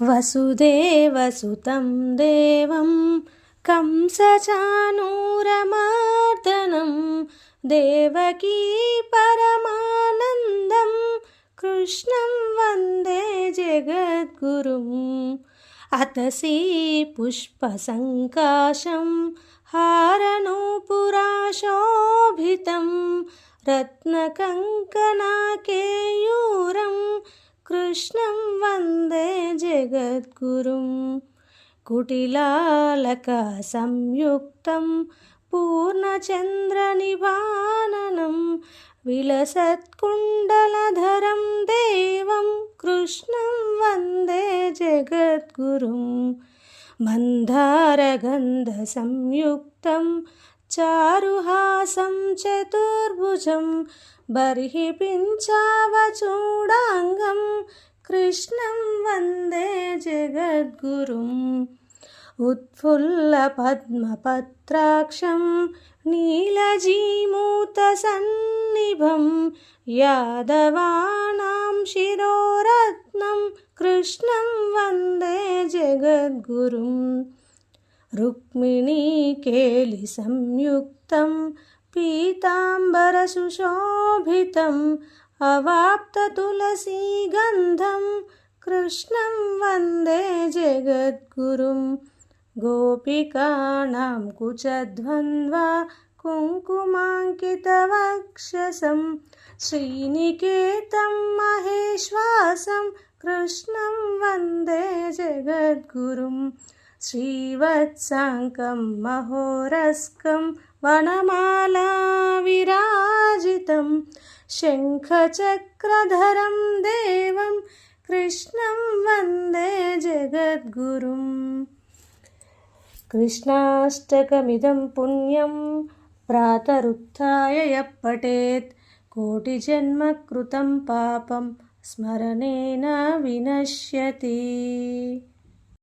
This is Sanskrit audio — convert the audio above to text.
वसुदेवसुतं देवं कंसचाणूरमर्दनं देवकी परमानन्दं कृष्णं वन्दे जगद्गुरुम्। अतसी पुष्पसङ्काशं हारनूपुराशोभितं रत्नकङ्कणाकेयूरं कृष्णं वन्दे जगद्गुरुम्। कुटिलालकसंयुक्तं पूर्णचन्द्रनिभाननं विलसत्कुण्डलधरं देवं कृष्णं वन्दे जगद्गुरुम्। मन्दारगन्धसंयुक्तं चारुहासं चतुर्भुजं बर्हि पिञ्चावचूडाङ्गं कृष्णं वन्दे जगद्गुरुम्। उत्फुल्लपद्मपत्राक्षं नीलजीमूतसन्निभं यादवानां शिरोरत्नं कृष्णं वन्दे जगद्गुरुम्। रुक्मिणीकेलिसंयुक्तं पीताम्बरसुशोभितम् अवाप्ततुलसीगन्धं कृष्णं वन्दे जगद्गुरुम्। गोपिकाणां कुचध्वन्द्वा कुङ्कुमाङ्कितवक्षसं श्रीनिकेतं महेश्वासं कृष्णं वन्दे जगद्गुरुम्। श्रीवत्साङ्कं महोरस्कं वनमालाविराजितं शङ्खचक्रधरं देवं कृष्णं वन्दे जगद्गुरुम्। कृष्णाष्टकमिदं पुण्यं प्रातरुत्थाय यः पठेत् कोटिजन्मकृतं पापं स्मरणेन विनश्यति।